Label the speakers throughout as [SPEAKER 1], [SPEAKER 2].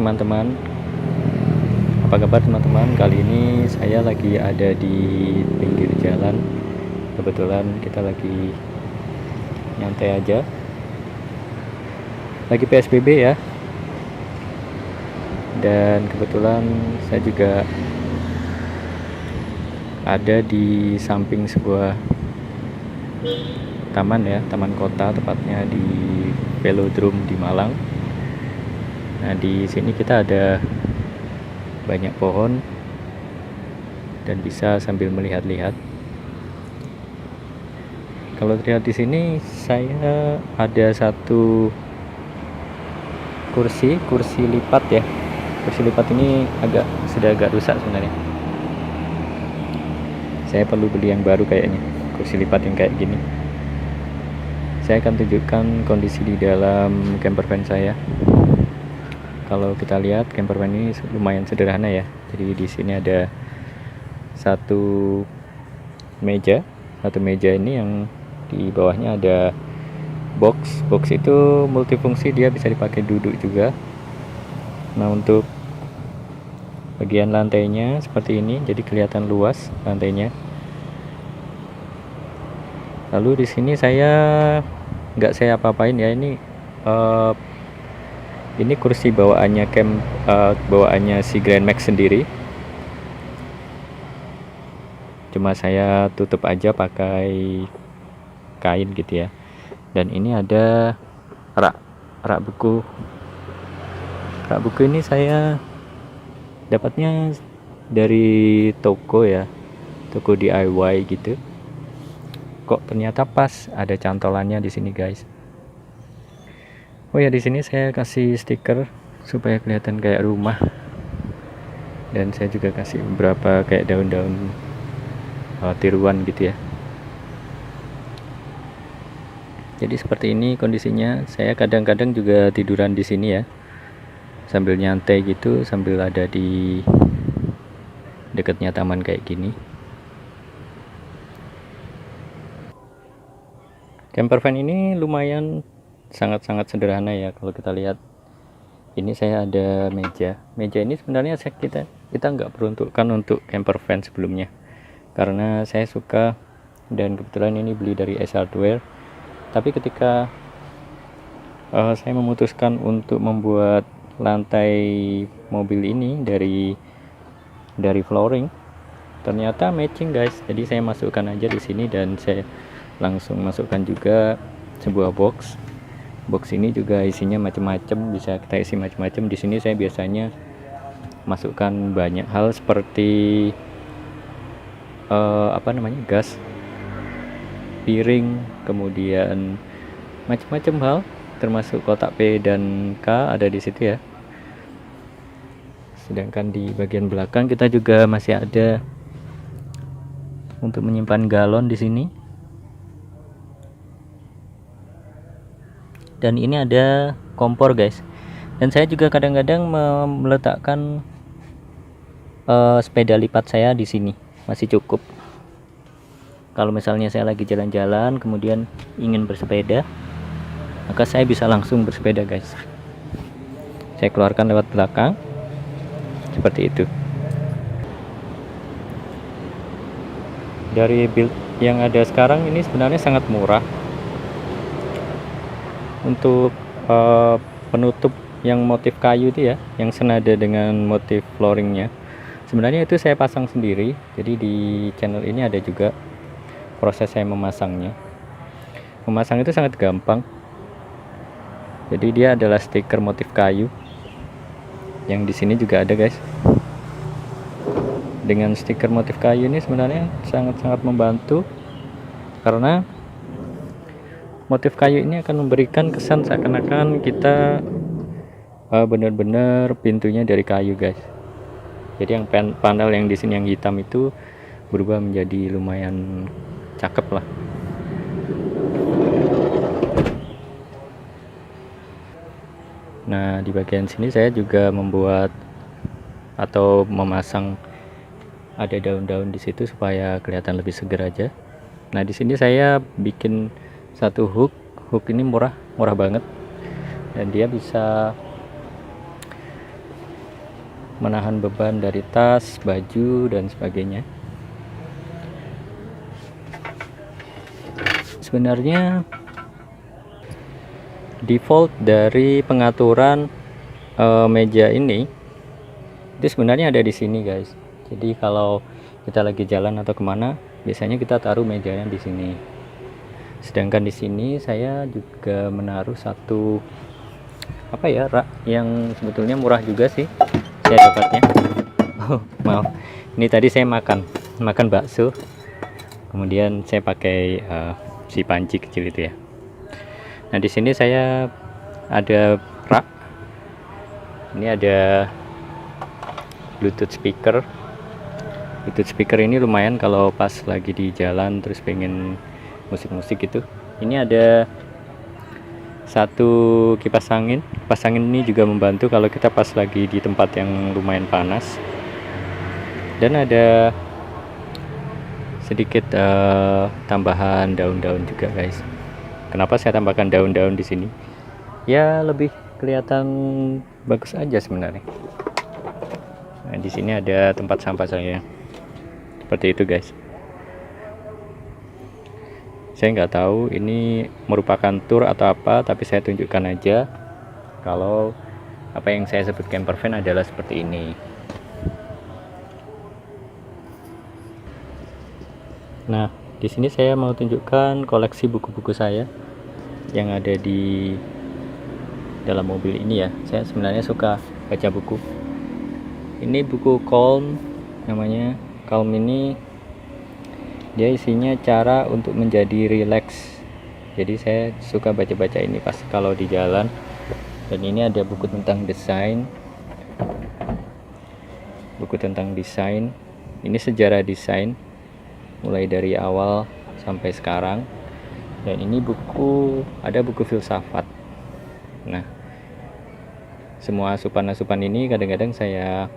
[SPEAKER 1] teman-teman. Apa kabar teman-teman? Kali ini saya lagi ada di pinggir jalan. Kebetulan kita lagi nyantai aja. Lagi PSBB ya. Dan kebetulan saya juga ada di samping sebuah taman ya, taman kota, tepatnya di Velodrome di Malang. Nah, di sini kita ada banyak pohon dan bisa sambil melihat-lihat. Kalau terlihat di sini, saya ada satu kursi lipat ya. Kursi lipat ini sudah agak rusak sebenarnya. Saya perlu beli yang baru kayaknya, kursi lipat yang kayak gini. Saya akan tunjukkan kondisi di dalam camper van saya. Kalau kita lihat, camper van ini lumayan sederhana ya. Jadi di sini ada satu meja ini yang di bawahnya ada box itu multifungsi, dia bisa dipakai duduk juga. Nah, untuk bagian lantainya seperti ini, jadi kelihatan luas lantainya. Lalu di sini saya nggak saya apa-apain ya, ini kursi bawaannya bawaannya si Grand Max sendiri. Cuma saya tutup aja pakai kain gitu ya. Dan ini ada rak buku. Rak buku ini saya dapatnya dari toko ya, toko DIY gitu. Kok ternyata pas, ada cantolannya di sini guys. Oh ya, di sini saya kasih stiker supaya kelihatan kayak rumah. Dan saya juga kasih beberapa kayak daun-daun tiruan gitu ya. Jadi seperti ini kondisinya. Saya kadang-kadang juga tiduran di sini ya, sambil nyantai gitu, sambil ada di dekatnya taman kayak gini. Camper van ini lumayan sangat-sangat sederhana ya. Kalau kita lihat, ini saya ada meja ini sebenarnya kita nggak peruntukkan untuk camper van sebelumnya, karena saya suka dan kebetulan ini beli dari S Hardware. Tapi ketika saya memutuskan untuk membuat lantai mobil ini dari flooring, ternyata matching guys. Jadi saya masukkan aja di sini dan saya langsung masukkan juga sebuah box ini juga isinya macam-macam, bisa kita isi macam-macam. Di sini saya biasanya masukkan banyak hal seperti gas, piring, kemudian macam-macam hal, termasuk kotak P dan K ada di situ ya. Sedangkan di bagian belakang kita juga masih ada untuk menyimpan galon di sini. Dan ini ada kompor guys. Dan saya juga kadang-kadang meletakkan sepeda lipat saya di sini, masih cukup. Kalau misalnya saya lagi jalan-jalan kemudian ingin bersepeda, maka saya bisa langsung bersepeda guys. Saya keluarkan lewat belakang seperti itu. Dari build yang ada sekarang ini sebenarnya sangat murah. Untuk penutup yang motif kayu itu ya, yang senada dengan motif flooringnya, sebenarnya itu saya pasang sendiri. Jadi di channel ini ada juga proses saya memasangnya. Memasang itu sangat gampang. Jadi dia adalah stiker motif kayu, yang di sini juga ada guys. Dengan stiker motif kayu ini sebenarnya sangat-sangat membantu, karena motif kayu ini akan memberikan kesan seakan-akan kita benar-benar pintunya dari kayu guys. Jadi yang panel yang di sini yang hitam itu berubah menjadi lumayan cakep lah. Nah, di bagian sini saya juga membuat atau memasang ada daun-daun di situ supaya kelihatan lebih segar aja. Nah, di sini saya bikin satu hook ini murah banget, dan dia bisa menahan beban dari tas, baju, dan sebagainya. Sebenarnya default dari pengaturan meja ini itu sebenarnya ada di sini guys. Jadi kalau kita lagi jalan atau kemana, biasanya kita taruh mejanya di sini. Sedangkan di sini saya juga menaruh satu rak yang sebetulnya murah juga sih saya dapatnya. Oh, maaf. Ini tadi saya makan bakso. Kemudian saya pakai si panci kecil itu ya. Nah, di sini saya ada rak. Ini ada Bluetooth speaker. Bluetooth speaker ini lumayan kalau pas lagi di jalan terus pengen musik-musik gitu. Ini ada satu kipas angin. Kipas angin ini juga membantu kalau kita pas lagi di tempat yang lumayan panas. Dan ada sedikit tambahan daun-daun juga guys. Kenapa saya tambahkan daun-daun di sini? Ya lebih kelihatan bagus aja sebenarnya. Nah, di sini ada tempat sampah saya. Seperti itu guys. Saya nggak tahu ini merupakan tour atau apa, tapi saya tunjukkan aja kalau apa yang saya sebut camper van adalah seperti ini. Nah, di sini saya mau tunjukkan koleksi buku-buku saya yang ada di dalam mobil ini ya. Saya sebenarnya suka baca buku. Ini buku Calm namanya. Calm ini dia isinya cara untuk menjadi relax. Jadi saya suka baca-baca ini pas kalau di jalan. Dan ini ada buku tentang desain. Buku tentang desain. Ini sejarah desain mulai dari awal sampai sekarang. Dan ini ada buku filsafat. Nah, semua asupan-asupan ini kadang-kadang saya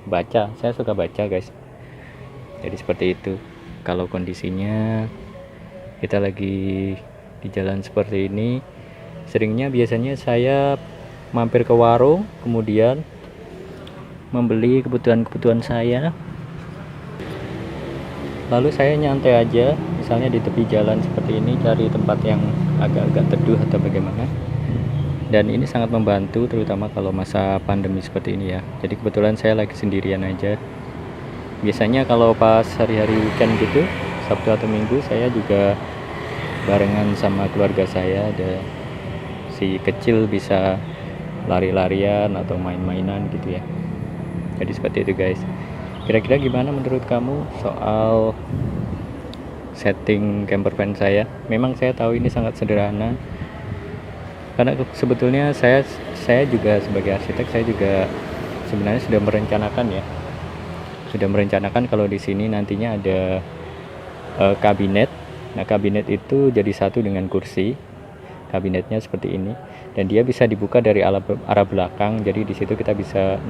[SPEAKER 1] baca. Saya suka baca guys. Jadi seperti itu. Kalau kondisinya kita lagi di jalan seperti ini, seringnya biasanya saya mampir ke warung, kemudian membeli kebutuhan-kebutuhan saya. Lalu saya nyantai aja, misalnya di tepi jalan seperti ini, cari tempat yang agak-agak teduh atau bagaimana. Dan ini sangat membantu terutama kalau masa pandemi seperti ini ya. Jadi kebetulan saya lagi sendirian aja. Biasanya kalau pas hari-hari weekend gitu, Sabtu atau Minggu, saya juga barengan sama keluarga saya. Ada si kecil bisa lari-larian atau main-mainan gitu ya. Jadi seperti itu guys. Kira-kira gimana menurut kamu soal setting camper van saya? Memang saya tahu ini sangat sederhana, karena sebetulnya saya juga sebagai arsitek, saya juga sebenarnya sudah merencanakan kalau di sini nantinya ada kabinet. Nah, kabinet itu jadi satu dengan kursi. Kabinetnya seperti ini, dan dia bisa dibuka dari arah belakang. Jadi di situ kita bisa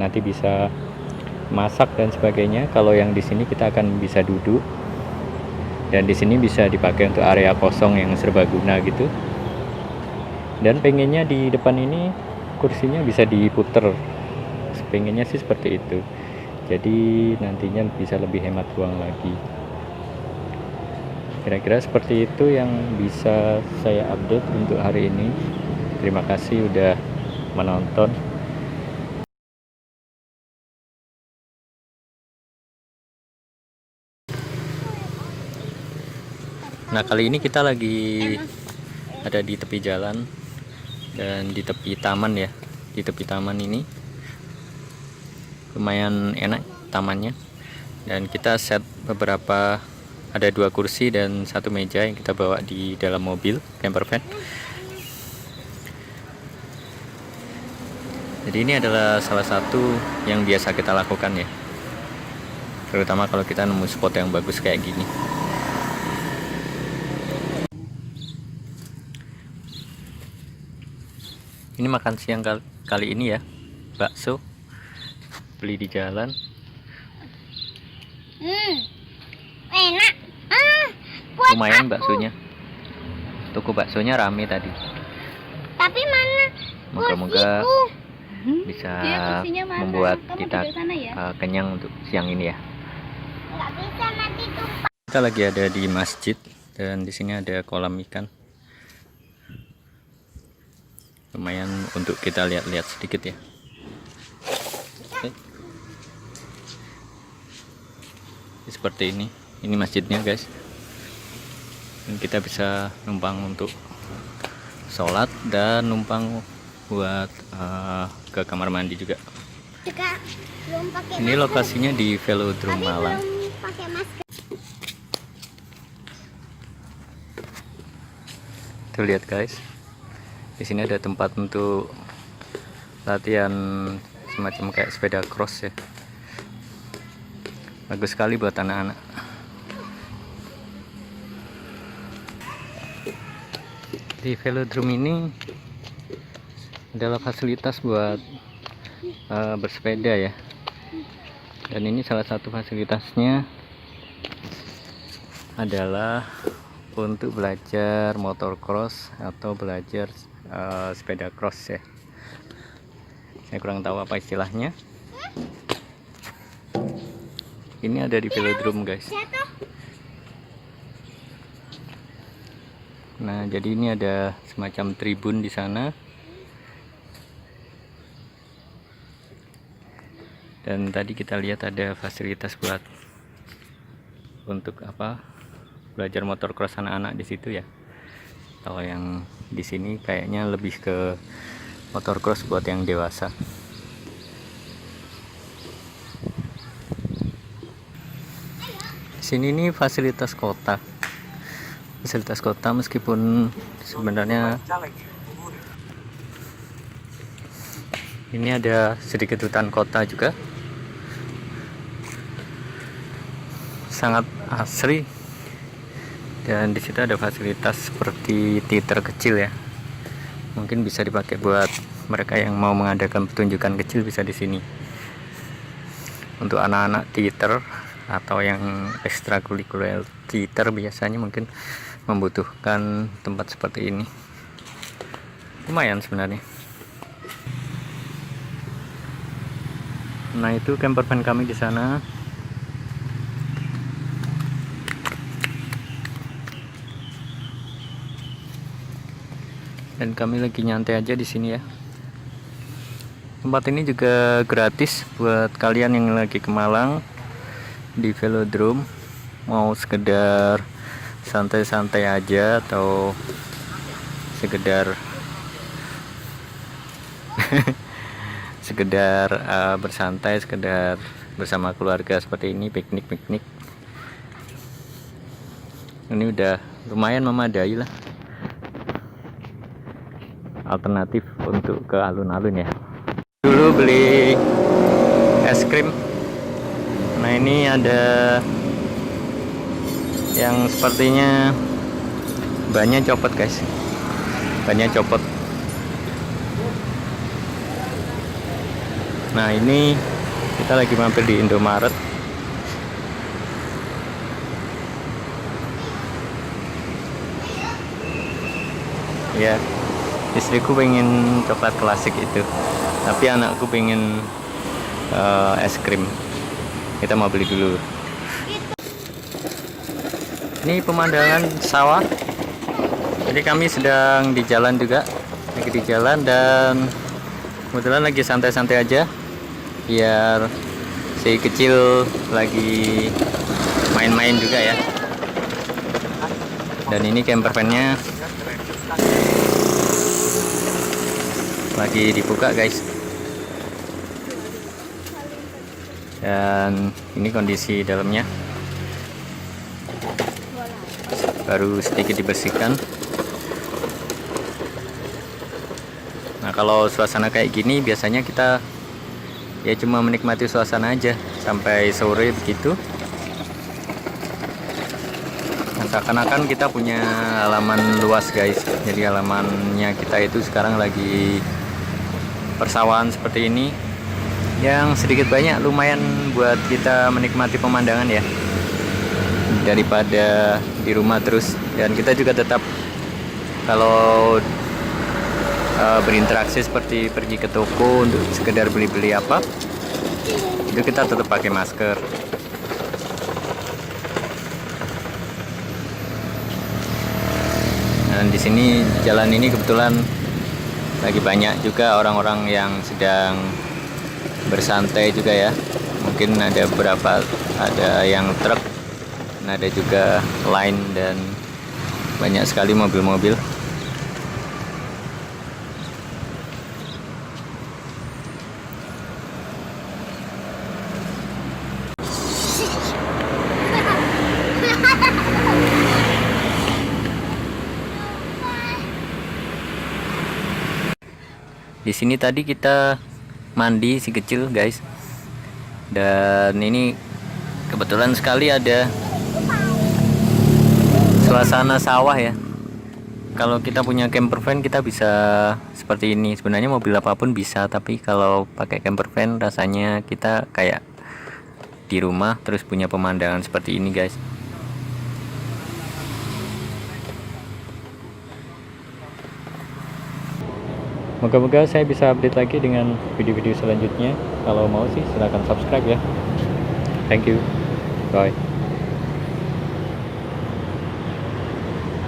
[SPEAKER 1] masak dan sebagainya. Kalau yang di sini kita akan bisa duduk, dan di sini bisa dipakai untuk area kosong yang serbaguna gitu. Dan pengennya di depan ini kursinya bisa diputer, pengennya sih seperti itu. Jadi nantinya bisa lebih hemat ruang lagi. Kira-kira seperti itu yang bisa saya update untuk hari ini. Terima kasih udah menonton. Nah, kali ini kita lagi ada di tepi jalan dan di tepi taman ya. Di tepi taman ini lumayan enak tamannya, dan kita set ada 2 kursi dan 1 meja yang kita bawa di dalam mobil camper van. Jadi ini adalah salah satu yang biasa kita lakukan ya, terutama kalau kita nemu spot yang bagus kayak gini. Ini makan siang kali ini ya, bakso beli di jalan.
[SPEAKER 2] Enak.
[SPEAKER 1] Lumayan baksonya. Toko baksonya rame tadi.
[SPEAKER 2] Tapi mana
[SPEAKER 1] Moga-moga bisa
[SPEAKER 3] Dia kursinya mana?
[SPEAKER 1] membuat
[SPEAKER 3] Kamu
[SPEAKER 1] kita
[SPEAKER 3] duduk sana ya?
[SPEAKER 1] kenyang untuk siang ini ya.
[SPEAKER 2] Nggak bisa nanti tumpah.
[SPEAKER 1] Kita lagi ada di masjid dan di sini ada kolam ikan. Lumayan untuk kita lihat-lihat sedikit ya. Oke. Seperti ini masjidnya guys. Dan kita bisa numpang untuk sholat dan numpang buat ke kamar mandi juga.
[SPEAKER 2] Juga belum pakai
[SPEAKER 1] Ini
[SPEAKER 2] masker.
[SPEAKER 1] lokasinya di Velodrome
[SPEAKER 2] Tapi
[SPEAKER 1] Malang.
[SPEAKER 2] belum pakai masker.
[SPEAKER 1] Tuh lihat guys, di sini ada tempat untuk latihan semacam kayak sepeda cross ya. Bagus sekali buat anak-anak. Di velodrome ini adalah fasilitas buat bersepeda ya. Dan ini salah satu fasilitasnya adalah untuk belajar motor cross atau belajar sepeda cross ya. Saya kurang tahu apa istilahnya. Ini ada di velodrome guys.
[SPEAKER 2] Jatuh.
[SPEAKER 1] Nah, jadi ini ada semacam tribun di sana. Dan tadi kita lihat ada fasilitas buat untuk apa? Belajar motor cross anak-anak di situ ya. Kalau yang di sini kayaknya lebih ke motor cross buat yang dewasa. Sini nih fasilitas kota. Fasilitas kota meskipun sebenarnya ini ada sedikit hutan kota juga. Sangat asri. Dan di situ ada fasilitas seperti teater kecil ya. Mungkin bisa dipakai buat mereka yang mau mengadakan pertunjukan kecil bisa di sini. Untuk anak-anak teater atau yang ekstrakurikuler teater biasanya mungkin membutuhkan tempat seperti ini. Lumayan sebenarnya. Nah, itu campervan kami di sana. Dan kami lagi nyantai aja di sini ya. Tempat ini juga gratis buat kalian yang lagi ke Malang di velodrome, mau sekedar santai-santai aja atau sekedar sekedar bersantai, sekedar bersama keluarga seperti ini, piknik-piknik. Ini udah lumayan memadai lah. Alternatif untuk ke alun-alun ya. Dulu beli es krim. Nah, ini ada yang sepertinya bannya copot guys. Bannya copot. Nah, ini kita lagi mampir di Indomaret. Ya, istriku pengen coklat klasik itu, tapi anakku pengen es krim. Kita mau beli dulu. Ini pemandangan sawah. Jadi kami sedang di jalan juga, lagi di jalan dan kebetulan lagi santai-santai aja. Biar si kecil lagi main-main juga ya. Dan ini campervannya lagi dibuka guys. Dan ini kondisi dalamnya baru sedikit dibersihkan. Nah, kalau suasana kayak gini biasanya kita ya cuma menikmati suasana aja sampai sore begitu. Nah, seakan-akan kita punya halaman luas guys. Jadi halamannya kita itu sekarang lagi persawahan seperti ini, yang sedikit banyak lumayan buat kita menikmati pemandangan ya, daripada di rumah terus. Dan kita juga tetap kalau berinteraksi seperti pergi ke toko untuk sekedar beli-beli apa, itu kita tetap pakai masker. Dan di sini jalan ini kebetulan lagi banyak juga orang-orang yang sedang bersantai juga ya. Mungkin ada beberapa, ada yang truk, dan ada juga line, dan banyak sekali mobil-mobil. Di sini tadi kita mandi si kecil guys, dan ini kebetulan sekali ada suasana sawah ya. Kalau kita punya camper van kita bisa seperti ini. Sebenarnya mobil apapun bisa, tapi kalau pakai camper van rasanya kita kayak di rumah terus punya pemandangan seperti ini guys. Moga-moga saya bisa update lagi dengan video-video selanjutnya. Kalau mau sih silahkan subscribe ya. Thank you. Bye.